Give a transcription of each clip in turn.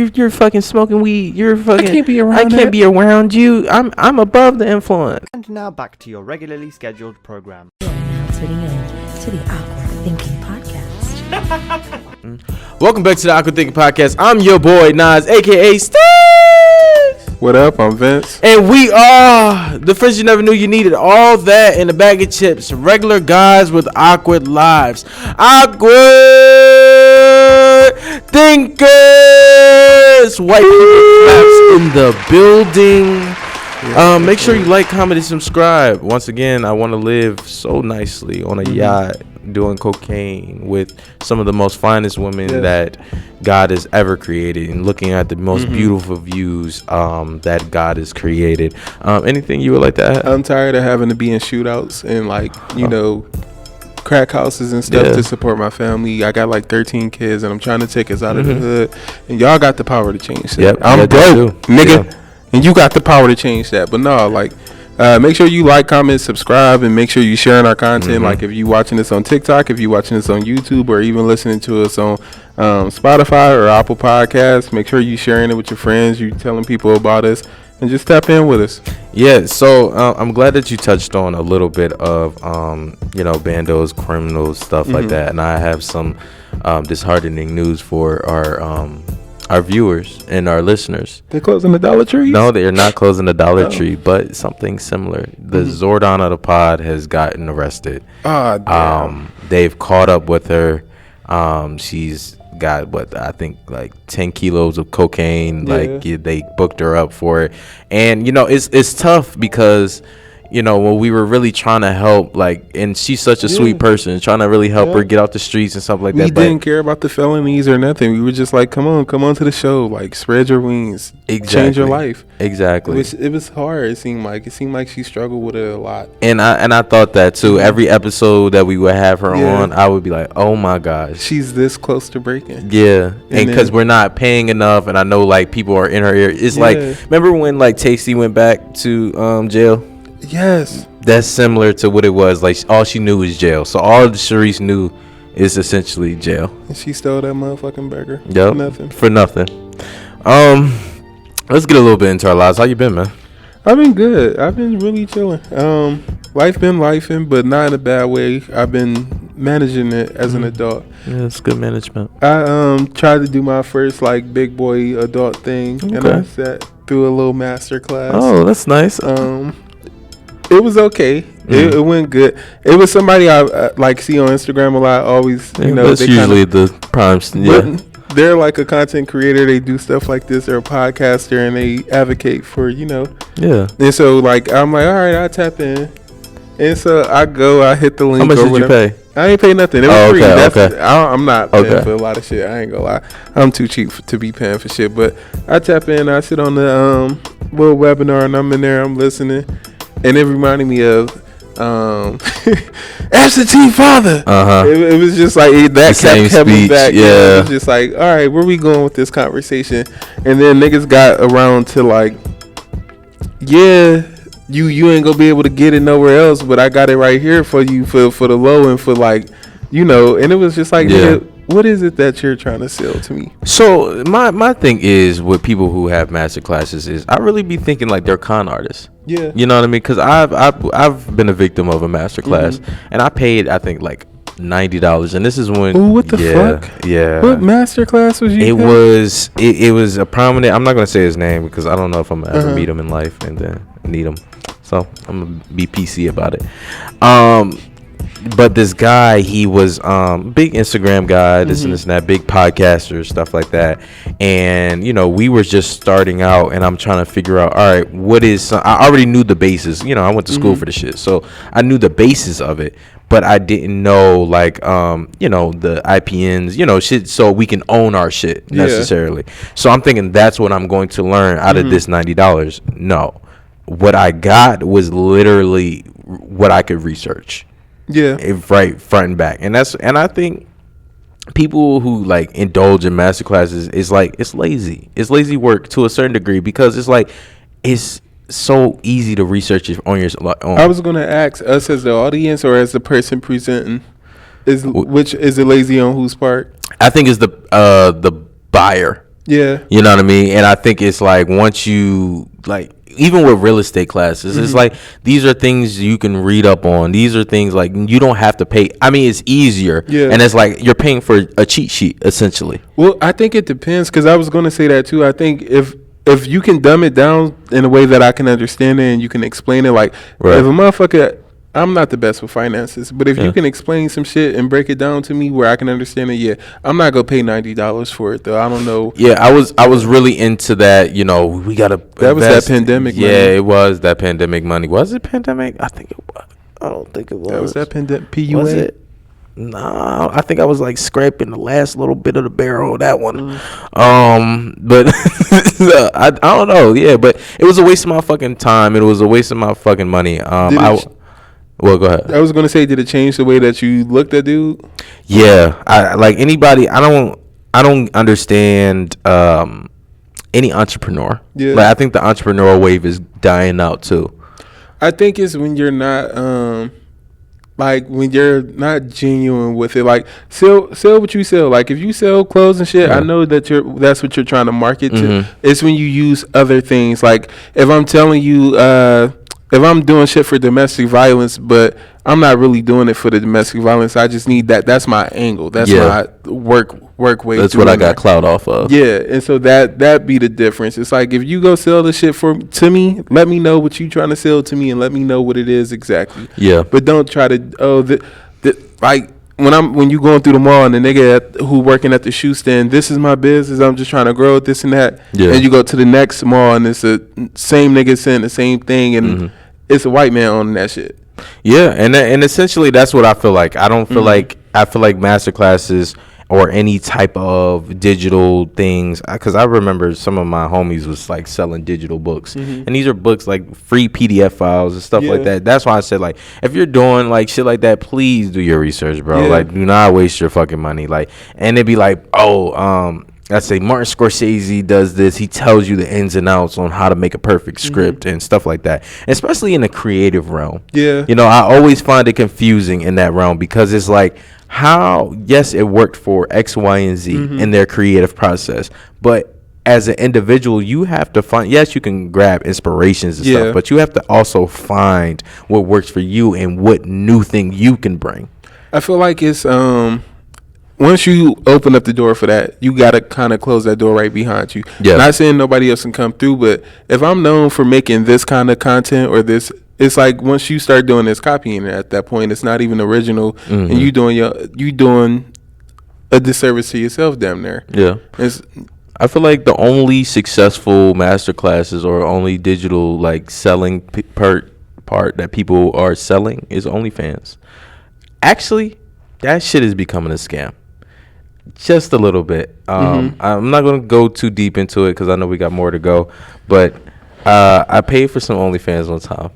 you're fucking smoking weed. You're fucking. I I can't be around you. I'm above the influence. And now back to your regularly scheduled program. Now tuning in to the Awkward Thinking Podcast. Welcome back to the Awkward Thinking Podcast. I'm your boy Nas, aka Steve. What up? I'm Vince. And we are the friends you never knew you needed. All that in a bag of chips. Regular guys with awkward lives. Awkward thinkers. White people claps in the building. Make sure you like, comment, and subscribe. Once again, I want to live so nicely on a yacht doing cocaine with some of the most finest women that God has ever created, and looking at the most beautiful views that God has created. Anything you would like to add? I'm tired of having to be in shootouts and crack houses and stuff to support my family. I got like 13 kids and I'm trying to take us out of the hood, and y'all got the power to change that. I'm broke, nigga, and you got the power to change that. But no, make sure you like, comment, subscribe, and make sure you sharing our content. Like if you watching this on TikTok, if you watching this on YouTube, or even listening to us on Spotify or Apple Podcasts, make sure you sharing it with your friends. You telling people about us, and just tap in with us. Yeah, so I'm glad that you touched on a little bit of bandos, criminals, stuff like that. And I have some disheartening news for our viewers and our listeners. They're closing the Dollar Tree? No, they're not closing the Dollar Tree, but something similar. The Zordon of the pod has gotten arrested. They've caught up with her. She's got I think like 10 kilos of cocaine. They booked her up for it, and it's tough because when we were really trying to help, and she's such a sweet person, trying to really help her get out the streets and stuff like that. We didn't care about the felonies or nothing. We were just like, come on to the show, spread your wings, change your life. Exactly. It was hard. It seemed like she struggled with it a lot. And I thought that too. Every episode that we would have her on, I would be like, oh my gosh, she's this close to breaking. Yeah, and because we're not paying enough, and I know people are in her ear. It's remember when Tasty went back to jail? Yes, that's similar to what it was. All she knew was jail. So all Sharice knew is essentially jail. And she stole that motherfucking burger. Yep, for nothing. Let's get a little bit into our lives. How you been, man? I've been good. I've been really chilling. Life been lifing, but not in a bad way. I've been managing it as an adult. Yeah, it's good management. I tried to do my first big boy adult thing, and I sat through a little master class. Oh, that's nice. It was okay. It went good. It was somebody I see on Instagram a lot. Always, that's usually the primes. Yeah, they're like a content creator. They do stuff like this. They're a podcaster, and they advocate for Yeah. And so I'm like, all right, I tap in, and so I hit the link. How much did you pay? I ain't pay nothing. It was free. Okay. I'm not paying for a lot of shit. I ain't gonna lie. I'm too cheap to be paying for shit. But I tap in. I sit on the little webinar, and I'm in there. I'm listening. And it reminded me of absentee father. It was just that kept coming back. Yeah, it was just all right, where we going with this conversation? And then niggas got around to you ain't gonna be able to get it nowhere else, but I got it right here for you for the low and for and it was just nigga, what is it that you're trying to sell to me? So my thing is with people who have master classes is I really be thinking they're con artists. Yeah, you know what I mean? Because I've been a victim of a master class, and I paid I think $90, and this is when. Ooh, what the fuck? Yeah. What master class was you? It was a prominent. I'm not gonna say his name because I don't know if I'm gonna ever meet him in life and then need him. So I'm gonna be PC about it. But this guy, he was big Instagram guy, this and that, big podcaster, stuff like that. And we were just starting out, and I'm trying to figure out, all right, what is? I already knew the basis. I went to school for the shit, so I knew the basis of it. But I didn't know the IPNs, shit, so we can own our shit necessarily. So I'm thinking that's what I'm going to learn out of this $90. No, what I got was literally what I could research. Yeah, right, front and back, and I think people who indulge in master classes is it's lazy. It's lazy work to a certain degree because it's so easy to research it on your own. I was gonna ask us as the audience or as the person presenting, which is it lazy on whose part? I think it's the buyer. Yeah. You know what I mean? And I think it's like once you like even with real estate classes, it's like these are things you can read up on. These are things like you don't have to pay. I mean, it's easier. Yeah. And it's like you're paying for a cheat sheet essentially. Well, I think it depends because I was going to say that too. I think if you can dumb it down in a way that I can understand it and you can explain it, like if a motherfucker, I'm not the best with finances, but if you can explain some shit and break it down to me where I can understand it, yeah, I'm not gonna pay $90 for it though. I don't know. Yeah, I was really into that. You know, we gotta. That was that pandemic. Yeah, money. it was that pandemic money. Was it pandemic? I think it was. I don't think it was. That was that pandemic. PUA. Was it? No, I think I was like scraping the last little bit of the barrel of that one. But I don't know. Yeah, but it was a waste of my fucking time. It was a waste of my fucking money. Well, go ahead. I was gonna say, did it change the way that you looked at dude? Yeah, I like anybody. I don't understand any entrepreneur. Yeah, like I think the entrepreneurial wave is dying out too. I think it's when you're not like when you're not genuine with it. Like sell what you sell. Like if you sell clothes and shit, I know that that's what you're trying to market to. It's when you use other things. Like if I'm telling you. If I'm doing shit for domestic violence, but I'm not really doing it for the domestic violence, I just need that. That's my angle. That's my work way. That's what I got clout off of. Yeah, and so that be the difference. It's like if you go sell the shit to me, let me know what you trying to sell to me, and let me know what it is exactly. Yeah, but don't try to like. When you going through the mall and the nigga who working at the shoe stand, this is my business, I'm just trying to grow it, this and that. Yeah. And you go to the next mall and it's the same nigga saying the same thing and it's a white man owning that shit. Yeah, and essentially that's what I feel like. I don't feel like I feel like master classes or any type of digital things, because I remember some of my homies was like selling digital books, and these are books like free PDF files and stuff like that. That's why I said, like, if you're doing like shit like that, please do your research, bro. Like, do not waste your fucking money. Like, and it'd be like, let's say Martin Scorsese does this. He tells you the ins and outs on how to make a perfect script and stuff like that, especially in the creative realm. Yeah, you know, I always find it confusing in that realm because it's like, how, yes, it worked for X, Y, and Z in their creative process, but as an individual, you have to find, yes, you can grab inspirations and stuff, but you have to also find what works for you and what new thing you can bring. I feel like it's once you open up the door for that, you got to kind of close that door right behind you. Yeah. Not saying nobody else can come through, but if I'm known for making this kind of content or this, it's like once you start doing this copying at that point, it's not even original, and you doing a disservice to yourself, damn near. Yeah. I feel like the only successful master classes or only digital like selling part that people are selling is OnlyFans. Actually, that shit is becoming a scam. Just a little bit. I'm not gonna go too deep into it because I know we got more to go, but I paid for some OnlyFans one time.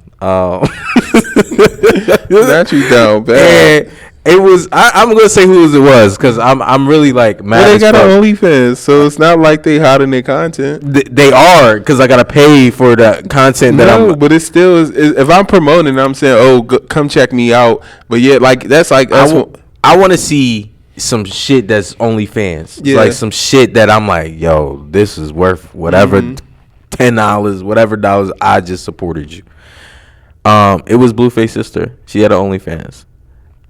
That you down bad. It was. I'm gonna say who it was because I'm really like mad. Well, they got an OnlyFans, so it's not like they hiding their content. They are, because I gotta pay for the content that I'm. But it still is. If I'm promoting, I'm saying, "Oh, come check me out." But yeah, like that's like I want to see some shit that's OnlyFans. Yeah. Like some shit that I'm like, yo, this is worth whatever, $10, whatever dollars. I just supported you. It was Blueface sister. She had an OnlyFans,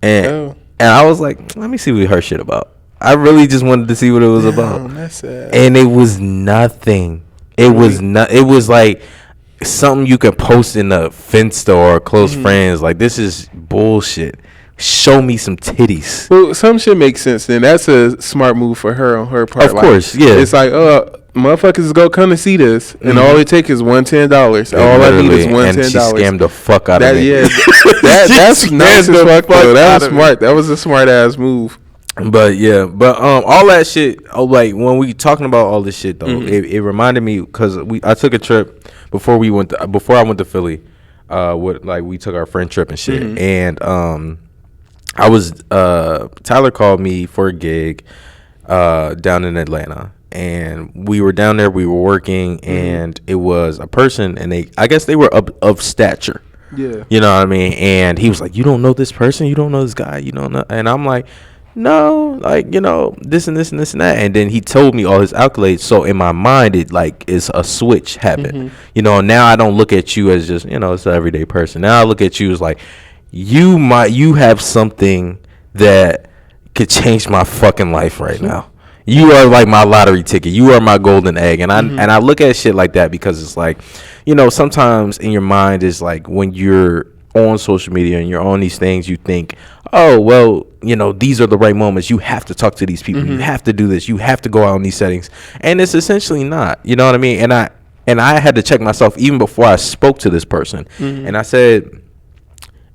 and I was like, let me see what her shit about. I really just wanted to see what it was about. That's sad. And it was nothing. It was not. It was like something you can post in a Finsta or close friends. Like, this is bullshit. Show me some titties. Well, some shit makes sense. Then that's a smart move for her on her part. Of course, yeah. It's like, motherfuckers go come to see this, and all it take is $110. All I need is $110. And she scammed the fuck out of me. Yeah, that's nice as fuck though. That was smart. That was a smart ass move. But yeah, all that shit. Like when we talking about all this shit though, it reminded me because I took a trip before I went to Philly. We took our friend trip and shit, and I was Tyler called me for a gig down in Atlanta, and we were down there. We were working, and it was a person, and I guess they were of stature. Yeah, you know what I mean. And he was like, "You don't know this person? You don't know this guy? You don't know?" And I'm like, no, like, you know, this and this and this and that. And then he told me all his accolades. So in my mind, it like is a switch happened. You know, now I don't look at you as just, you know, it's an everyday person. Now I look at you as like, you have something that could change my fucking life right now. You are like my lottery ticket. You are my golden egg. And I look at shit like that because it's like, you know, sometimes in your mind is like when you're on social media and you're on these things, you think, oh, well, you know, these are the right moments. You have to talk to these people. You have to do this. You have to go out in these settings. And it's essentially not, you know what I mean? And I had to check myself even before I spoke to this person. And I said,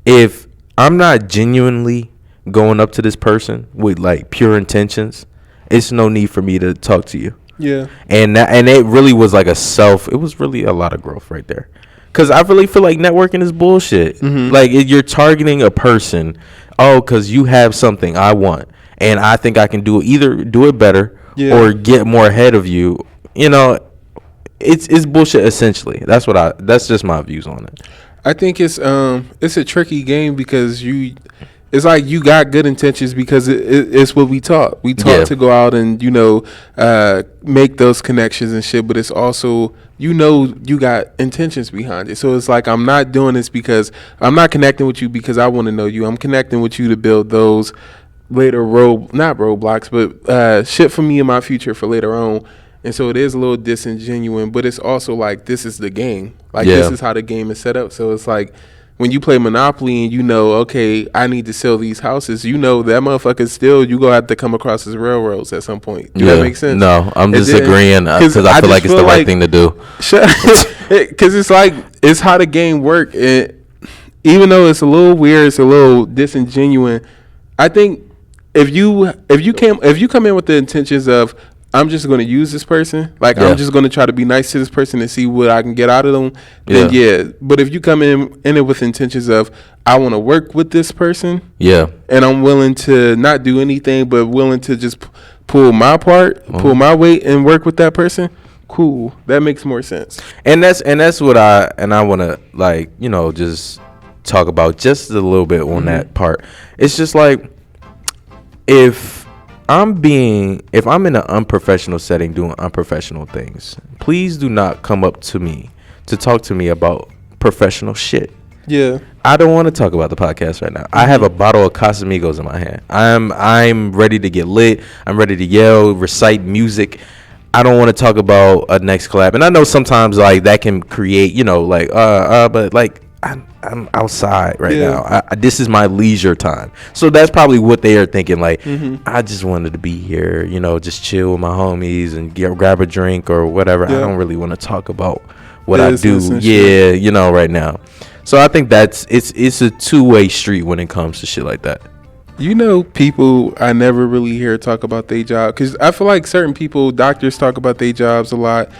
if I'm not genuinely going up to this person with like pure intentions, it's no need for me to talk to you. Yeah. And it really was like it was really a lot of growth right there. Because I really feel like networking is bullshit. Like, you're targeting a person, because you have something I want. And I think I can either do it better or get more ahead of you. You know, it's bullshit essentially. That's just my views on it. I think it's a tricky game because it's like you got good intentions because it's what we taught. We taught to go out and, you know, make those connections and shit. But it's also, you know, you got intentions behind it. So it's like, I'm not doing this because I'm not connecting with you because I want to know you. I'm connecting with you to build those later not roadblocks, but shit for me in my future for later on. And so it is a little disingenuous, but it's also like, this is the game. Like, this is how the game is set up. So it's like, when you play Monopoly and you know, okay, I need to sell these houses, you know that motherfucker still, you gonna have to come across his railroads at some point. Does that make sense? No, I'm just agreeing because I feel like it's the right thing to do. Because it's like, it's how the game work. And even though it's a little weird, it's a little disingenuous. I think if you come in with the intentions of, I'm just going to use this person. Like, I'm just going to try to be nice to this person and see what I can get out of them. Then, But if you come in it with intentions of, I want to work with this person. Yeah. And I'm willing to not do anything, but willing to just pull my part, pull my weight and work with that person. Cool. That makes more sense. And that's what I want to, like, you know, just talk about just a little bit on that part. It's just like, if I'm in an unprofessional setting doing unprofessional things, please do not come up to me to talk to me about professional shit. Yeah. I don't want to talk about the podcast right now. I have a bottle of Casamigos in my hand. I'm ready to get lit. I'm ready to yell, recite music. I don't want to talk about a next collab. And I know sometimes like that can create, you know, like but like I'm outside right now. This is my leisure time. So that's probably what they are thinking. Like, I just wanted to be here, you know, just chill with my homies and grab a drink or whatever. I don't really want to talk about what I do. Yeah, you know, right now. So I think it's a two-way street when it comes to shit like that. You know, people I never really hear talk about their job, because I feel like certain people, doctors talk about their jobs a lot.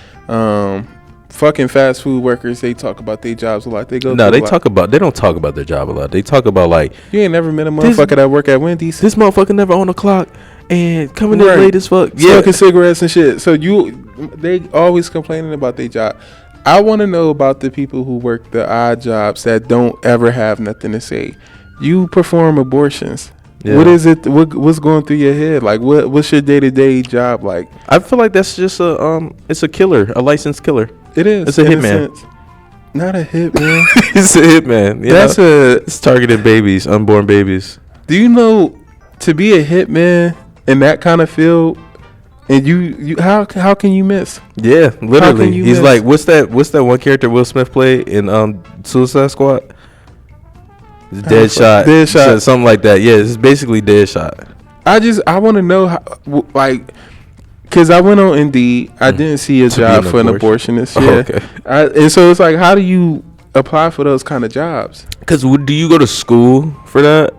Fucking fast food workers, they talk about their jobs a lot. They don't talk about their job a lot. They talk about, like, you ain't never met a motherfucker that work at Wendy's. This motherfucker never on the clock and coming in late as fuck. Smoking cigarettes and shit. So they always complaining about their job. I want to know about the people who work the odd jobs that don't ever have nothing to say. You perform abortions. Yeah. What is it? What's going through your head? Like, what's your day-to-day job like? I feel like that's just it's a killer, a licensed killer. It is. It's a hitman. Not a hitman. It's a hitman. It's targeted babies, unborn babies. Do you know, to be a hitman in that kind of field, and you how can you miss? Yeah, literally. He's like, what's that one character Will Smith played in Suicide Squad? Deadshot, something like that. Yeah, it's basically Deadshot. I want to know how, like, because I went on Indeed. I didn't see a job for an abortionist. Yeah. Okay. And so it's like, how do you apply for those kind of jobs? Because do you go to school for that?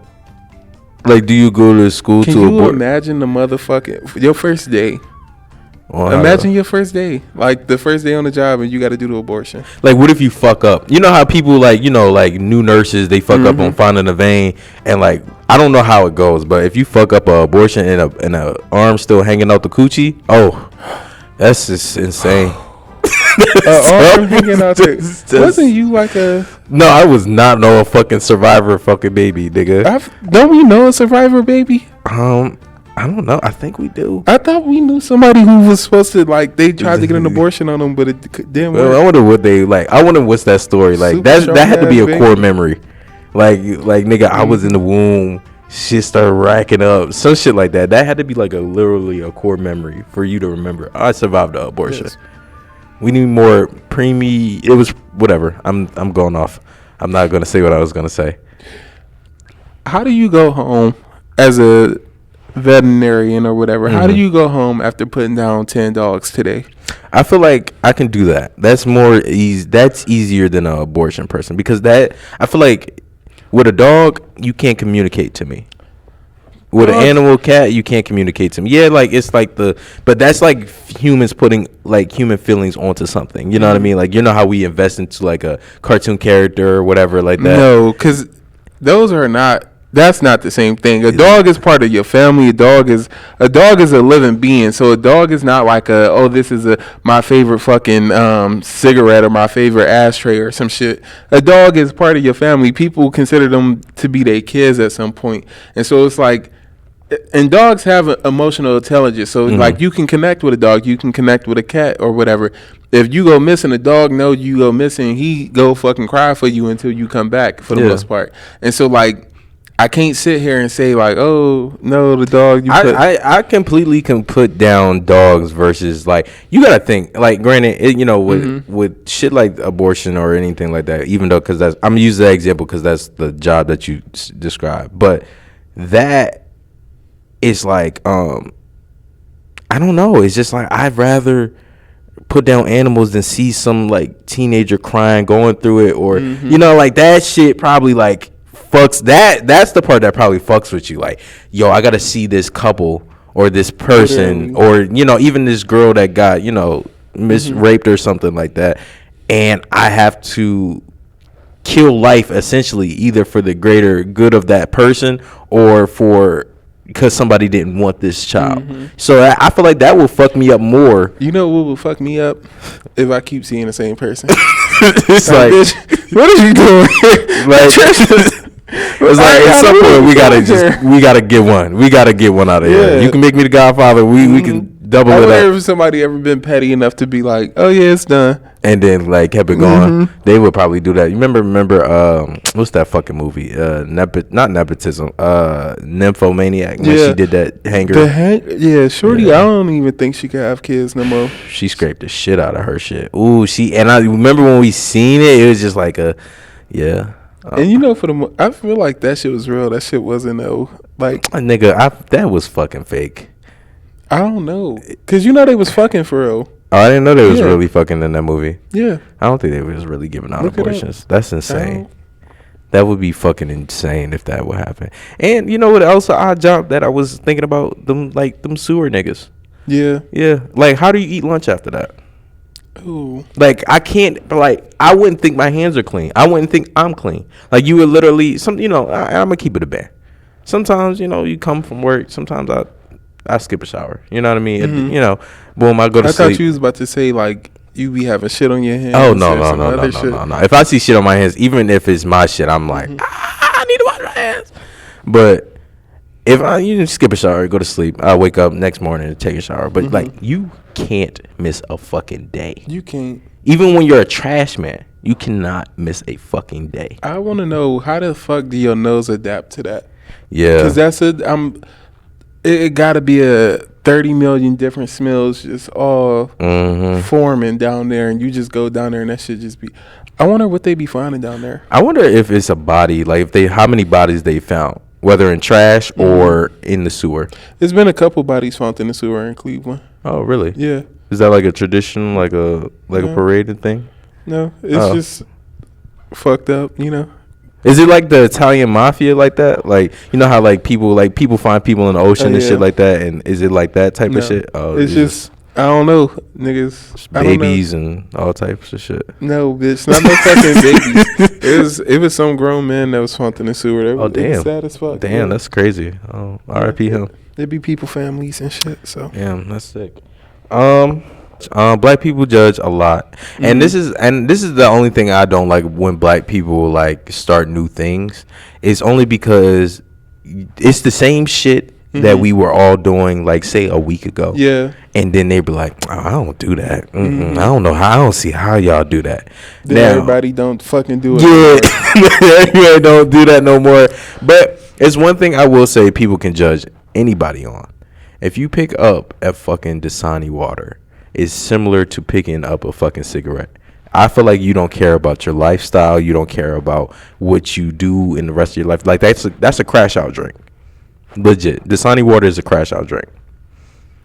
Like, do you go to school to abort? Can you imagine the motherfucking, your first day? Well, imagine your first day, like the first day on the job, and you got to do the abortion. Like, what if you fuck up? You know how people, like, you know, like new nurses, they fuck up on finding a vein, and like, I don't know how it goes, but if you fuck up an abortion and a arm still hanging out the coochie, that's just insane. Arm hanging out wasn't you like a? No, I was not a fucking survivor fucking baby, nigga. Don't we know a survivor baby? I don't know. I think we do. I thought we knew somebody who was supposed to, like, they tried to get an abortion on them, but it didn't work. I wonder what they like. I wonder what's that story like. That had to be a core memory. Like nigga, I was in the womb. Shit started racking up. Some shit like that. That had to be like literally a core memory for you to remember. I survived the abortion. Yes. We need more preemie. It was whatever. I'm going off. I'm not gonna say what I was gonna say. How do you go home as a veterinarian or whatever? How do you go home after putting down 10 dogs today? I feel like I can do that. That's more easy. That's easier than an abortion person, because that, I feel like with a dog you can't communicate to me. With an animal, cat, you can't communicate to me. Yeah, like it's like but that's like humans putting like human feelings onto something. You know what I mean? Like, you know how we invest into like a cartoon character or whatever like that. No, because those are not. That's not the same thing. A dog is part of your family. A dog is a living being. So a dog is not like this is my favorite fucking cigarette or my favorite ashtray or some shit. A dog is part of your family. People consider them to be their kids at some point. And so it's like, and dogs have emotional intelligence. So like, you can connect with a dog, you can connect with a cat or whatever. If you go missing, a dog know you go missing, he go fucking cry for you until you come back for the most part. And so like, I can't sit here and say like, oh no, the dog. I completely can put down dogs versus like, you gotta think like, granted, with shit like abortion or anything like that, even though, because I'm using that example because that's the job that you described, but that is like, I don't know, it's just like, I'd rather put down animals than see some like teenager crying, going through it, or like that shit probably like fucks. That's the part that probably fucks with you. Like, yo, I gotta see this couple or this person or even this girl that got raped or something like that, and I have to kill life essentially, either for the greater good of that person or because somebody didn't want this child. So I feel like that will fuck me up more. You know what will fuck me up? If I keep seeing the same person. It's like, what are you doing? Like, it's like at some point we gotta get one. We gotta get one out of here. You can make me the Godfather. We can double it up. I wonder if somebody ever been petty enough to be like, oh yeah, it's done, and then like kept it going. They would probably do that. You remember what's that fucking movie? Not nepotism. Nymphomaniac. When she did that hanger. Shorty. I don't even think she could have kids no more. She scraped the shit out of her shit. Ooh, I remember when we seen it. It was just like and I feel like that shit was real. That shit wasn't like nigga. That was fucking fake. I don't know, cause they was fucking for real. Oh, I didn't know they was really fucking in that movie. Yeah, I don't think they was really giving out abortions. That's insane. That would be fucking insane if that would happen. And you know what else? An odd job that I was thinking about, them sewer niggas. Yeah. Like, how do you eat lunch after that? Ooh. Like, I can't, like, I wouldn't think my hands are clean. I wouldn't think I'm clean. Like, you would literally, I'm gonna keep it a band. Sometimes, you come from work. Sometimes I skip a shower. You know what I mean? Boom, I go to sleep. I thought you was about to say, like, you be having shit on your hands. Oh, no. If I see shit on my hands, even if it's my shit, I'm like, I need to wash my hands. But if you skip a shower, go to sleep, I wake up next morning and take a shower. But like, you can't miss a fucking day. You can't. Even when you're a trash man, you cannot miss a fucking day. I want to know, how the fuck do your nose adapt to that? Yeah, because it got to be a 30 million different smells just all forming down there, and you just go down there and that shit just be. I wonder what they be finding down there. I wonder if it's a body, like how many bodies they found, whether in trash or in the sewer. There's been a couple bodies found in the sewer in Cleveland. Oh, really? Yeah. Is that like a tradition, like a paraded thing? No, it's just fucked up, Is it like the Italian mafia like that? Like, how like people find people in the ocean and shit like that? And is it like that type of shit? Oh, it's just I don't know, niggas. Babies and all types of shit. No, bitch, not no fucking babies. It was some grown man that was found in the sewer. Oh, damn. Sad as fuck. Damn, that's crazy. Oh, R.I.P. him. It'd be people, families and shit. So damn, that's sick. Black people judge a lot, and this is the only thing I don't like when black people like start new things. It's only because it's the same shit that we were all doing, like, say, a week ago. Yeah. And then they'd be like, oh, I don't do that. I don't know how. I don't see how y'all do that. Then now, everybody don't fucking do it. Yeah. Everybody don't do that no more. But it's one thing I will say people can judge anybody on. If you pick up a fucking Dasani water, it's similar to picking up a fucking cigarette. I feel like you don't care about your lifestyle. You don't care about what you do in the rest of your life. Like, that's a crash out drink. Legit. Dasani water is a crash out drink.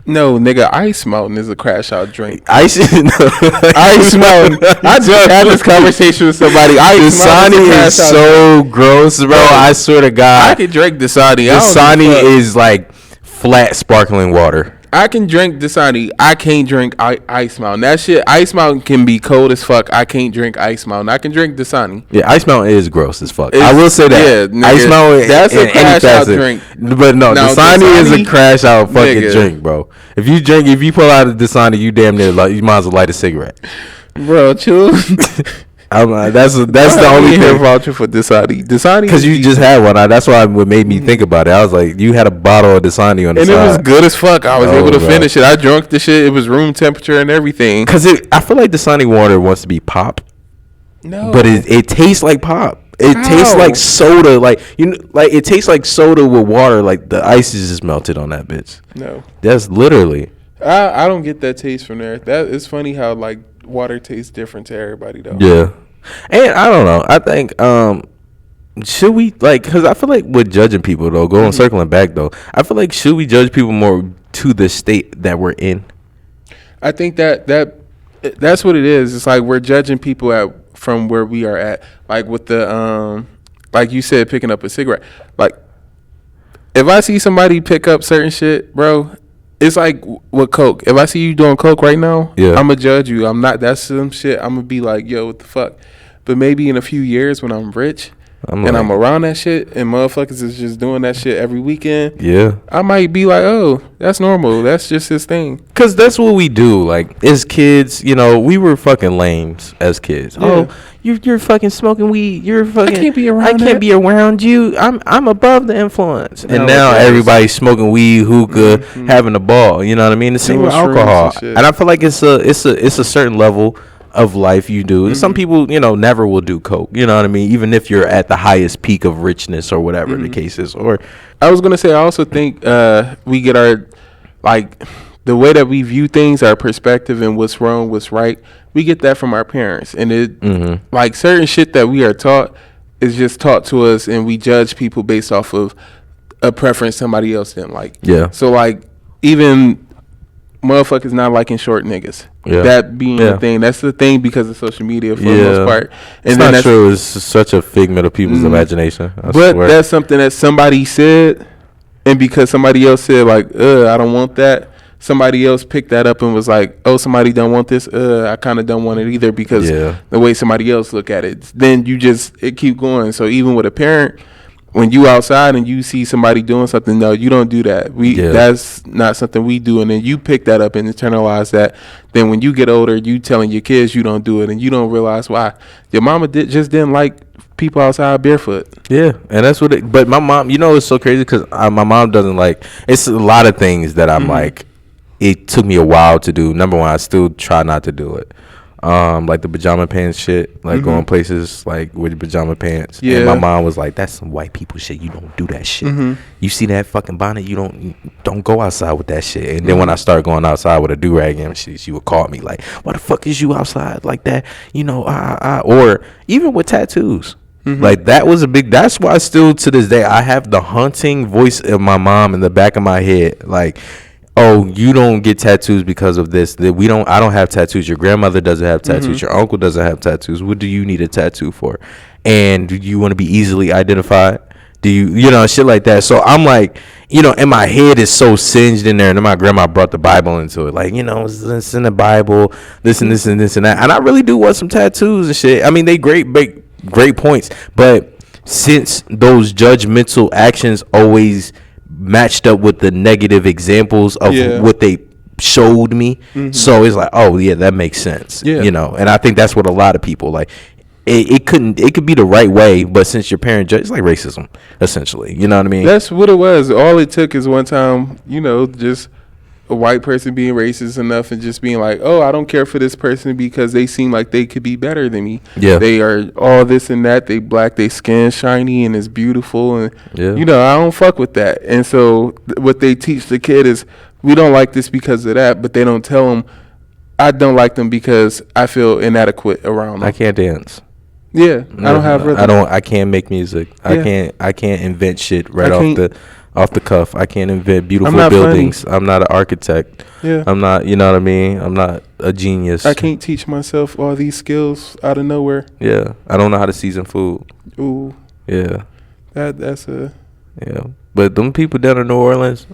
No, nigga, Ice Mountain is a crash out drink. Ice Mountain. I just had this conversation with somebody. Dasani is so gross, bro. I swear to God. I could drink Dasani. Dasani is like flat sparkling water. I can drink Dasani. I can't drink Ice Mountain. That shit, Ice Mountain can be cold as fuck. I can't drink Ice Mountain. I can drink Dasani. Yeah, Ice Mountain is gross as fuck. I will say that. Yeah, Ice Mountain, that's a crash out drink. But no, Dasani is a crash out fucking drink, bro. If you pull out a Dasani, you damn near you might as well light a cigarette. Bro, chill. That's the only thing voucher for Dasani. Because you just had one. That's why what made me think about it. I was like, you had a bottle of Dasani on the side. And it was good as fuck. I was able to finish it. I drunk the shit. It was room temperature and everything. Because I feel like Dasani water wants to be pop. No. But it tastes like pop. It tastes like soda. Like, it tastes like soda with water. Like, the ice is just melted on that bitch. No. That's literally. I don't get that taste from there. That it's funny how, like, water tastes different to everybody, though. Yeah. And I don't know. I think should we, like, because I feel like with judging people, though, circling back, though, I feel like should we judge people more to the state that we're in? I think that's what it is. It's like we're judging people from where we are at. Like with the like you said, picking up a cigarette. Like if I see somebody pick up certain shit, bro, it's like with Coke. If I see you doing Coke right now, I'm going to judge you. I'm not. That's some shit. I'm going to be like, yo, what the fuck? But maybe in a few years when I'm rich I'm around that shit and motherfuckers is just doing that shit every weekend, I might be like, oh, that's normal. That's just his thing. Because that's what we do. Like, as kids, we were fucking lames as kids. Yeah. Oh, you're fucking smoking weed. You're fucking. I can't be around you. I'm above the influence. And now everybody's smoking weed, hookah, having a ball. You know what I mean? The same with alcohol. And I feel like it's a certain level of life you do. Some people, never will do coke. You know what I mean? Even if you're at the highest peak of richness or whatever the case is. Or I was gonna say, I also think we get our, like, the way that we view things, our perspective and what's wrong, what's right, we get that from our parents. And it like certain shit that we are taught is just taught to us, and we judge people based off of a preference somebody else didn't like. Yeah. So like even motherfuckers not liking short niggas. Yeah. That being the thing. That's the thing because of social media for the most part. And it's not true. It's such a figment of people's imagination. I swear. That's something that somebody said, and because somebody else said, like, I don't want that, somebody else picked that up and was like, oh, somebody don't want this, I kind of don't want it either because the way somebody else look at it. Then it keep going. So even with a parent, when you outside and you see somebody doing something, no, you don't do that. That's not something we do. And then you pick that up and internalize that. Then when you get older, you telling your kids you don't do it, and you don't realize why. Your mama just didn't like people outside barefoot. Yeah, and that's what. But my mom, it's so crazy because my mom doesn't like. It's a lot of things that I'm like. It took me a while to do. Number one, I still try not to do it. Like the pajama pants shit, like going places like with pajama pants. Yeah. And my mom was like, "That's some white people shit. You don't do that shit. You see that fucking bonnet? You don't go outside with that shit." And then when I started going outside with a do rag and she would call me like, "Why the fuck is you outside like that?" Or even with tattoos. Like that was a big. That's why still to this day I have the haunting voice of my mom in the back of my head, like, oh, you don't get tattoos because of this. I don't have tattoos. Your grandmother doesn't have tattoos. Your uncle doesn't have tattoos. What do you need a tattoo for? And do you want to be easily identified? Do you, shit like that. So I'm like, and my head is so singed in there. And then my grandma brought the Bible into it. Like, it's in the Bible, this and this and this and that. And I really do want some tattoos and shit. I mean, they great points. But since those judgmental actions always matched up with the negative examples of what they showed me, so it's like, oh yeah, that makes sense. And I think that's what a lot of people like. it could be the right way, but since your parent judge, it's like racism, essentially. You know what I mean? That's what it was. All it took is one time, just a white person being racist enough and just being like, oh, I don't care for this person because they seem like they could be better than me. Yeah. They are all this and that. They black, they skin shiny and it's beautiful. And, Yeah. I don't fuck with that. And so what they teach the kid is we don't like this because of that, but they don't tell them I don't like them because I feel inadequate around them. I can't dance. Yeah. I don't have rhythm. I can't make music. Yeah. I can't invent shit right off the cuff. I can't invent beautiful I'm buildings. funny. I'm not an architect. Yeah. I'm not, you know what I mean? I'm not a genius. I can't teach myself all these skills out of nowhere. Yeah. I don't know how to season food. Ooh. Yeah. That's a Yeah. But them people down in New Orleans,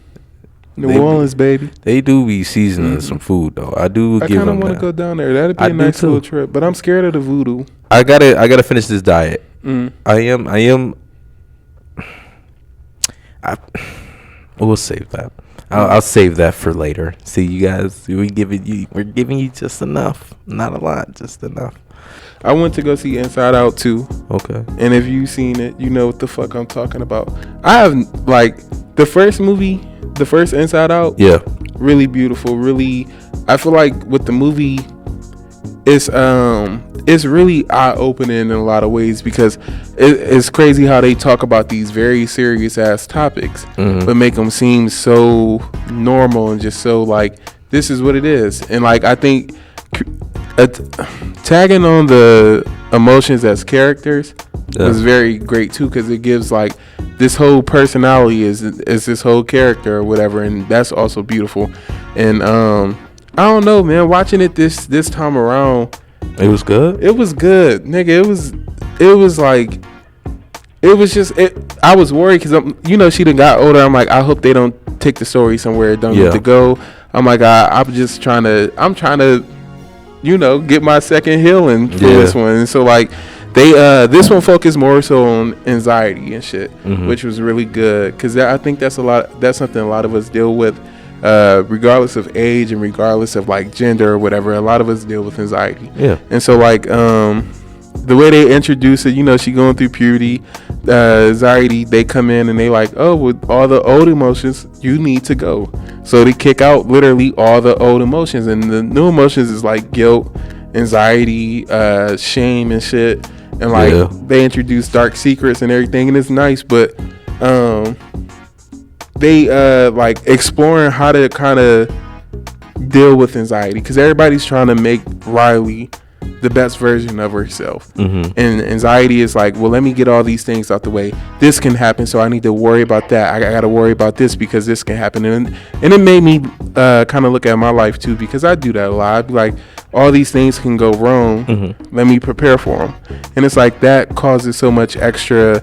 New Orleans, baby. they do be seasoning some food though. I do I give kind of them want to that. go down there. That'd be I a do nice too. little trip. But I'm scared of the voodoo. I gotta finish this diet. Mm. We'll save that. I'll save that for later. See, you guys, we're giving you just enough, not a lot, just enough. I went to go see Inside Out 2. Okay. And if you've seen it, you know what the fuck I'm talking about. I have, like, the first Inside Out. Yeah. Really beautiful. Really, I feel like with the movie, it's really eye-opening in a lot of ways because it's crazy how they talk about these very serious ass topics, but make them seem so normal and just so like this is what it is. And like I think tagging on the emotions as characters was very great too because it gives like this whole personality is this whole character or whatever, and that's also beautiful. And I don't know, man. Watching it this time around, it was good. It was good, nigga. It was like, it was just. I was worried because she done got older. I'm like, I hope they don't take the story somewhere it don't need to go. I'm like, I'm trying to, get my second healing for this one. And so like, they this one focused more so on anxiety and shit, which was really good because I think that's something a lot of us deal with. Regardless of age and regardless of like gender or whatever, a lot of us deal with anxiety. Yeah. And so like the way they introduce it, she going through puberty, anxiety, they come in and they like, oh, with all the old emotions, you need to go. So they kick out literally all the old emotions, and the new emotions is like guilt, anxiety, shame and shit. And like they introduce dark secrets and everything, and it's nice, but they like exploring how to kind of deal with anxiety because everybody's trying to make Riley the best version of herself. And anxiety is like, well, let me get all these things out the way. This can happen, so I need to worry about that. I got to worry about this because this can happen. And it made me kind of look at my life too, because I do that a lot. I'd be like, all these things can go wrong. Let me prepare for them. And it's like that causes so much extra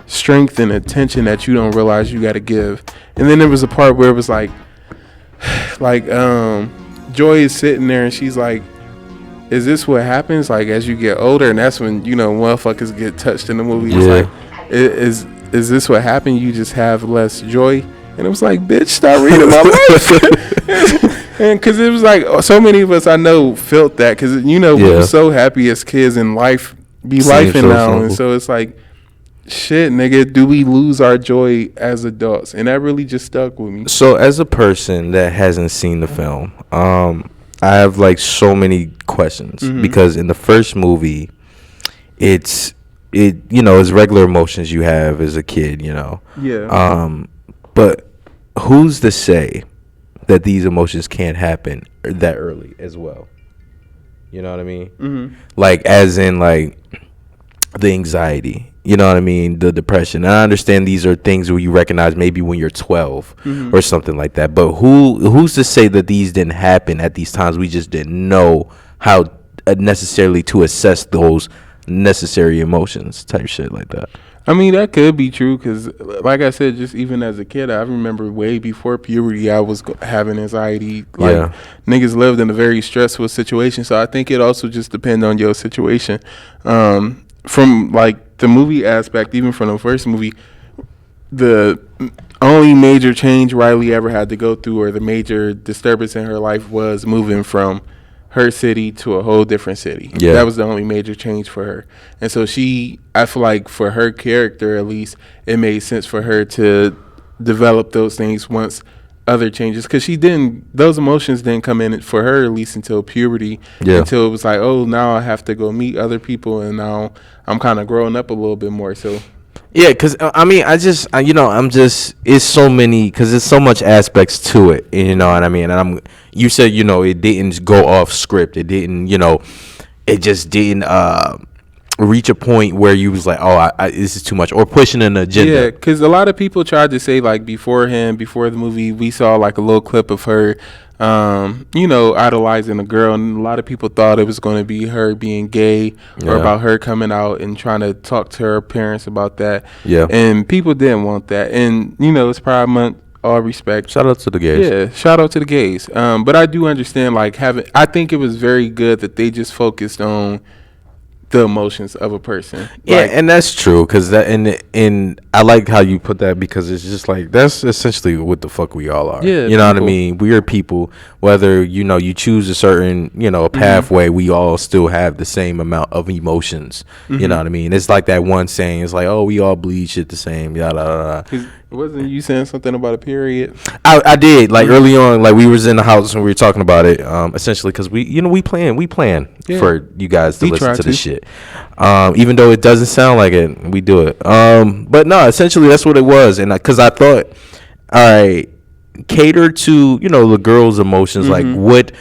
strength and attention that you don't realize you got to give. And then there was a part where it was like Joy is sitting there and she's like, is this what happens like as you get older? And that's when motherfuckers get touched in the movie. It's like, is this what happened? You just have less joy? And it was like, bitch, start reading my life. And because it was like so many of us I know felt that because we were so happy as kids and life be lifing now. And so it's like, shit, nigga, do we lose our joy as adults? And that really just stuck with me. So as a person that hasn't seen the film, I have like so many questions because in the first movie, it's regular emotions you have as a kid, Yeah. But who's to say that these emotions can't happen that early as well? You know what I mean? Like as in like the anxiety. You know what I mean? The depression. And I understand these are things where you recognize maybe when you're 12 or something like that. But who's to say that these didn't happen at these times? We just didn't know how necessarily to assess those necessary emotions type shit like that. I mean, that could be true because, like I said, just even as a kid, I remember way before puberty, I was having anxiety. Like, niggas lived in a very stressful situation. So I think it also just depends on your situation. From, like, the movie aspect, even from the first movie, the only major change Riley ever had to go through or the major disturbance in her life was moving from her city to a whole different city. Yeah. That was the only major change for her. And so I feel like for her character at least, it made sense for her to develop those things once other changes, because those emotions didn't come in for her at least until puberty. Until it was like, oh, now I have to go meet other people, and now I'm kind of growing up a little bit more. So yeah, because I mean, it's so many, because there's so much aspects to it, you know what I mean? And you said, you know, it didn't go off script, it didn't, you know, it just didn't reach a point where you was like, oh, this is too much, or pushing an agenda. Yeah, because a lot of people tried to say, like, before the movie, we saw like a little clip of her, you know, idolizing a girl, and a lot of people thought it was going to be her being gay, or about her coming out and trying to talk to her parents about that. Yeah, and people didn't want that. And you know, it's Pride Month. All respect. Shout out to the gays. Yeah, shout out to the gays. But I do understand, like, I think it was very good that they just focused on the emotions of a person. Yeah, like, and that's true, because that, and I like how you put that, because it's just like, that's essentially what the fuck we all are. Yeah, you know what I mean? We are people, whether, you know, you choose a certain, you know, a pathway, we all still have the same amount of emotions. You know what I mean? It's like that one saying, it's like, oh, we all bleed shit the same, yada, yada. Wasn't you saying something about a period? I did, like, early on, like, we was in the house and we were talking about it, essentially, because we plan for you guys to listen to the shit. Even though it doesn't sound like it, we do it. But no, essentially that's what it was. And because I thought, all right, cater to, you know, the girl's emotions. Like, what,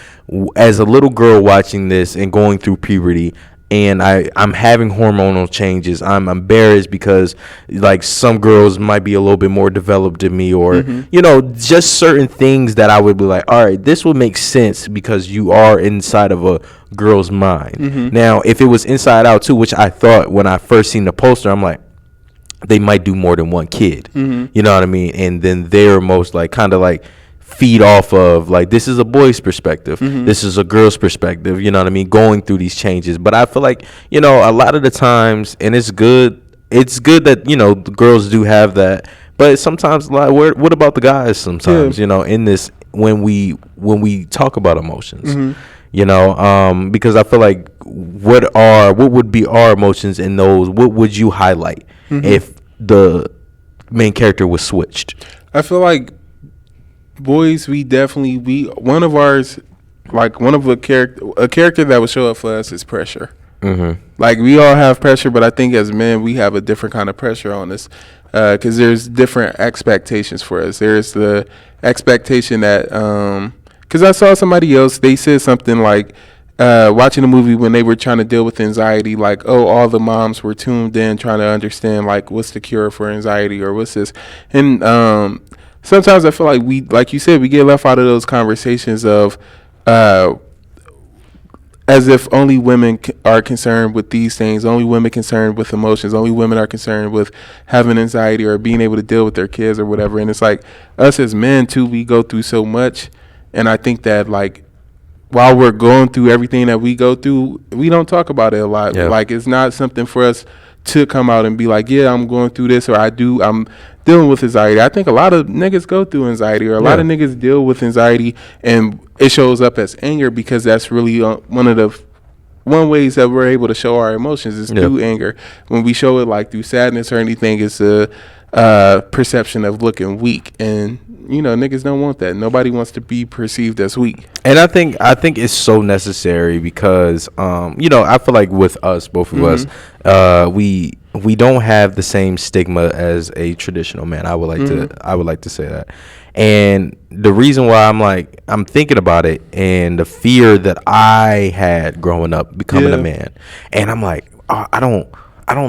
as a little girl watching this and going through puberty, and I'm having hormonal changes, I'm embarrassed because, like, some girls might be a little bit more developed than me, or you know, just certain things that I would be like, all right, this would make sense because you are inside of a girl's mind. Now, if it was Inside Out too, which I thought when I first seen the poster, I'm like, they might do more than one kid. You know what I mean? And then they're most like kind of like feed off of, like, this is a boy's perspective, this is a girl's perspective, you know what I mean, going through these changes. But I feel like, you know, a lot of the times, and it's good that, you know, the girls do have that, but sometimes, like, what about the guys sometimes, you know, in this, when we talk about emotions, you know, because I feel like what would be our emotions in those, what would you highlight if the main character was switched? I feel like boys, one of ours, like, one of a character that would show up for us is pressure. Like, we all have pressure, but I think as men we have a different kind of pressure on us, because there's different expectations for us. There's the expectation that because I saw somebody else, they said something like, watching a movie when they were trying to deal with anxiety, like, oh, all the moms were tuned in trying to understand, like, what's the cure for anxiety, or what's this. And sometimes I feel like like you said, we get left out of those conversations of as if only women are concerned with these things, only women concerned with emotions, only women are concerned with having anxiety or being able to deal with their kids or whatever. And it's like, us as men too, we go through so much. And I think that, like, while we're going through everything that we go through, we don't talk about it a lot. Like, it's not something for us to come out and be like, yeah, I'm going through this, or I'm dealing with anxiety. I think a lot of niggas go through anxiety, or a lot of niggas deal with anxiety, and it shows up as anger, because that's really one ways that we're able to show our emotions is through anger. When we show it, like, through sadness or anything, it's a perception of looking weak, and you know, niggas don't want that. Nobody wants to be perceived as weak. And I think it's so necessary, because you know, I feel like with us, both of us, we don't have the same stigma as a traditional man. I would like to say that. And the reason why I'm thinking about it, and the fear that I had growing up becoming a man, and I'm like, oh, I don't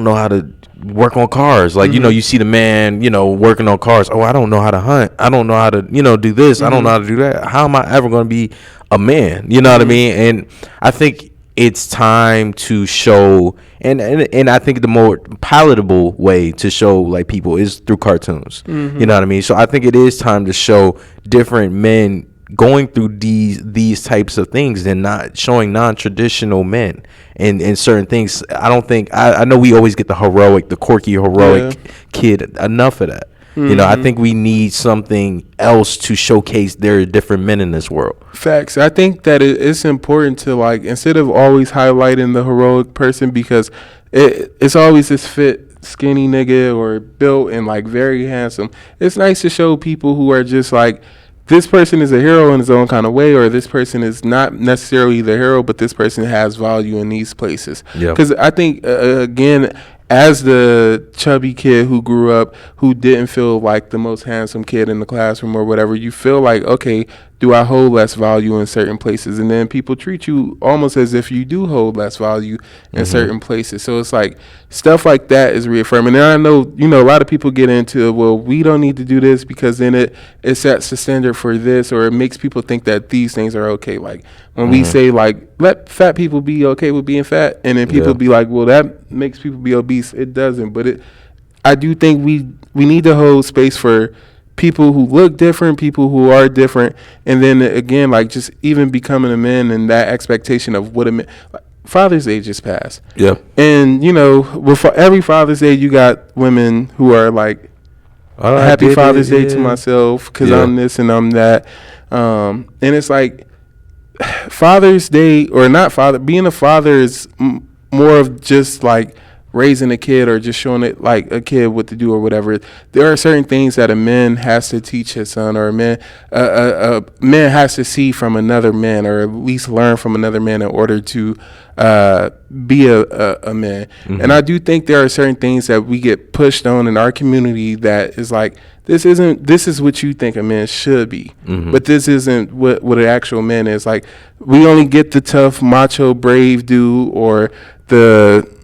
know how to work on cars. Like, you know, you see the man, you know, working on cars. Oh, I don't know how to hunt. I don't know how to, you know, do this. I don't know how to do that. How am I ever going to be a man? You know what I mean? And I think it's time to show, and I think the more palatable way to show, like, people is through cartoons. You know what I mean? So I think it is time to show different men going through these types of things, and not showing non-traditional men in certain things. I don't think, I know we always get the quirky heroic kid, enough of that. You know, I think we need something else to showcase there are different men in this world. Facts. I think that it's important to, like, instead of always highlighting the heroic person, because it's always this fit skinny nigga or built and like very handsome. It's nice to show people who are just like, this person is a hero in his own kind of way, or this person is not necessarily the hero, but this person has value in these places. Because I think, again, as the chubby kid who grew up, who didn't feel like the most handsome kid in the classroom or whatever, you feel like, okay, do I hold less value in certain places? And then people treat you almost as if you do hold less value in certain places. So it's like stuff like that is reaffirming. And I know, you know, a lot of people get into, well, we don't need to do this because then it sets the standard for this, or it makes people think that these things are okay. Like when we say, like, let fat people be okay with being fat, and then people be like, well, that makes people be obese. It doesn't. But I do think we need to hold space for people who look different, people who are different, and then again, like, just even becoming a man and that expectation of what a man. Like, Father's Day just passed. Yeah. And you know, with every Father's Day, you got women who are like, "Happy Father's Day to myself because I'm this and I'm that," and it's like Father's Day or not father. Being a father is more of just like raising a kid or just showing it like a kid what to do or whatever. There are certain things that a man has to teach his son, or a man has to see from another man, or at least learn from another man in order to be a man. And I do think there are certain things that we get pushed on in our community that is like, this is what you think a man should be, but this isn't what an actual man is. Like, we only get the tough, macho, brave dude, or the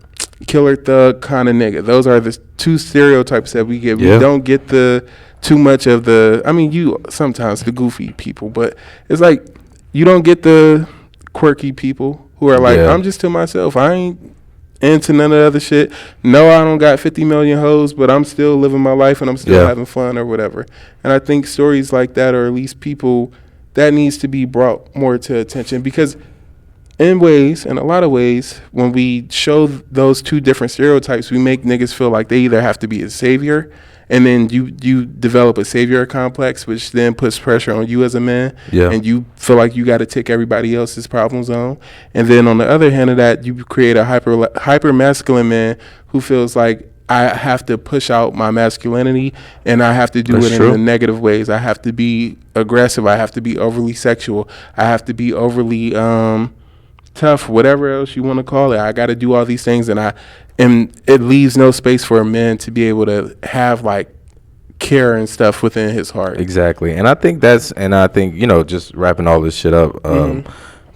killer thug kind of nigga. Those are the two stereotypes that we get. We don't get the too much of the, I mean, you sometimes the goofy people, but it's like you don't get the quirky people who are like, I'm just to myself. I ain't into none of the other shit. No, I don't got 50 million hoes, but I'm still living my life and I'm still having fun or whatever. And I think stories like that, or at least people, that needs to be brought more to attention, because in a lot of ways, when we show those two different stereotypes, we make niggas feel like they either have to be a savior, and then you develop a savior complex, which then puts pressure on you as a man, and you feel like you got to take everybody else's problems on. And then on the other hand of that, you create a hyper masculine man who feels like, I have to push out my masculinity, and I have to do it in the negative ways. I have to be aggressive. I have to be overly sexual. I have to be overly tough, whatever else you want to call it. I got to do all these things, and it leaves no space for a man to be able to have like care and stuff within his heart. Exactly. And I think you know, just wrapping all this shit up,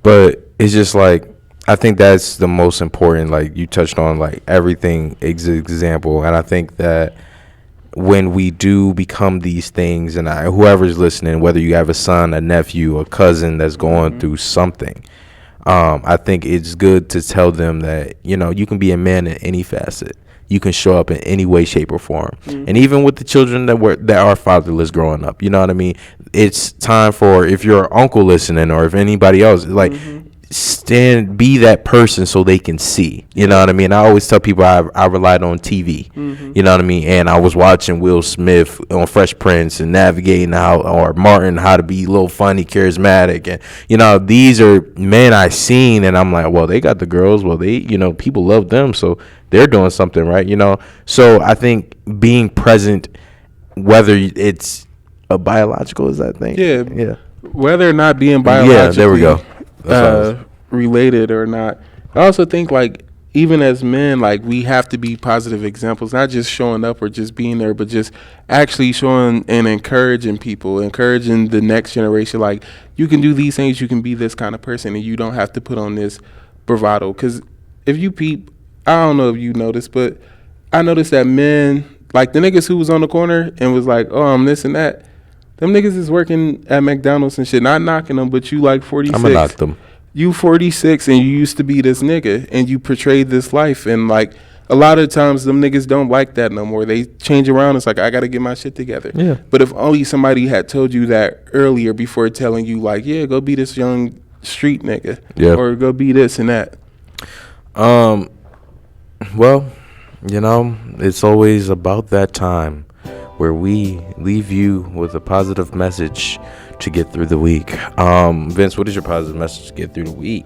but it's just like, I think that's the most important, like you touched on, like everything example. And I think that when we do become these things, and whoever's listening, whether you have a son, a nephew, a cousin that's going through something, I think it's good to tell them that, you know, you can be a man in any facet. You can show up in any way, shape, or form. And even with the children that are fatherless growing up, you know what I mean? It's time for, if your uncle listening, or if anybody else, like, be that person so they can see. You know what I mean? I always tell people I relied on TV. You know what I mean? And I was watching Will Smith on Fresh Prince and navigating how, or Martin, how to be a little funny, charismatic, and you know, these are men I seen, and I'm like, well, they got the girls, well, they, you know, people love them, so they're doing something right, you know. So I think being present, whether it's a biological, is that thing? Yeah. Whether or not being biologically, there we go. Related or not. I also think, like, even as men, like, we have to be positive examples, not just showing up or just being there, but just actually showing and encouraging people, encouraging the next generation. Like, you can do these things, you can be this kind of person, and you don't have to put on this bravado. Because if you peep, I don't know if you noticed, but I noticed that men, like the niggas who was on the corner and was like, oh, I'm this and that, them niggas is working at McDonald's and shit. Not knocking them, but you like 46. I'm gonna knock them. You 46 and you used to be this nigga and you portrayed this life, and like a lot of times them niggas don't like that no more. They change around. It's like, I got to get my shit together. Yeah. But if only somebody had told you that earlier before telling you, like, yeah, go be this young street nigga, or go be this and that. Well, you know, it's always about that time where we leave you with a positive message to get through the week. Vince, what is your positive message to get through the week?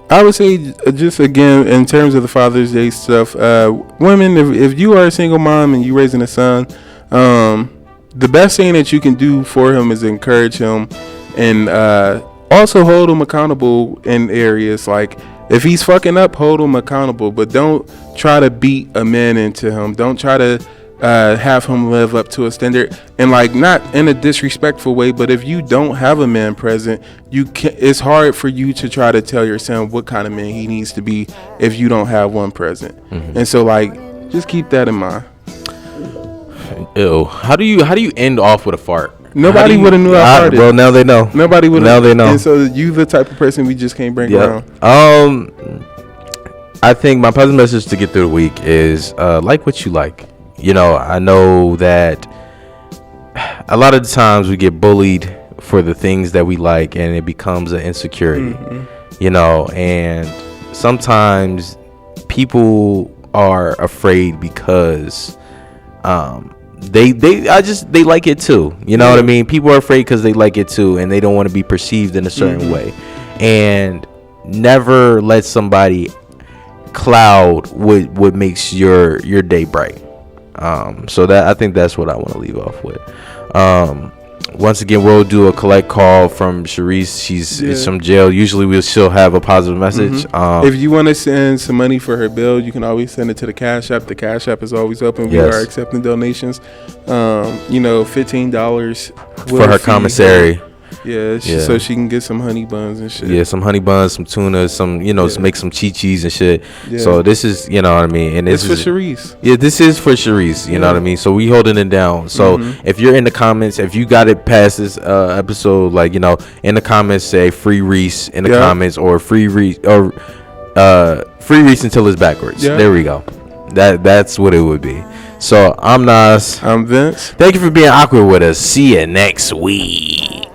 I would say, just again, in terms of the Father's Day stuff, women, if you are a single mom and you raising a son, the best thing that you can do for him is encourage him, and also hold him accountable in areas like, if he's fucking up, hold him accountable, but don't try to beat a man into him. Don't try to have him live up to a standard, and like, not in a disrespectful way, but if you don't have a man present, it's hard for you to try to tell your son what kind of man he needs to be if you don't have one present. And so, like, just keep that in mind. Ew. How do you end off with a fart? Nobody would have knew I farted. Well, now they know. Nobody would have. Now they know. And so you the type of person we just can't bring around. I think my positive message to get through the week is like what you like. You know, I know that a lot of the times we get bullied for the things that we like, and it becomes an insecurity. You know, and sometimes people are afraid because they like it too. You know what I mean? People are afraid because they like it too, and they don't want to be perceived in a certain way. And never let somebody cloud what makes your day bright. So that, I think that's what I want to leave off with. Once again, we'll do a collect call from Sharice. She's from jail. Usually we'll still have a positive message. If you want to send some money for her bill, you can always send it to the Cash App. The Cash App is always open. We are accepting donations. $15 for her commissary. So she can get some honey buns and shit. Yeah, some honey buns, some tuna, some, make some chi-chis and shit. So this is, you know what I mean? And this is for Sharice. Yeah, this is for Sharice, you know what I mean? So we holding it down. So if you're in the comments, if you got it past this episode, like, in the comments, say free Reese in the comments, or free Reese, or free Reese until it's backwards. There we go. That's what it would be. So I'm Nas. I'm Vince. Thank you for being awkward with us. See you next week.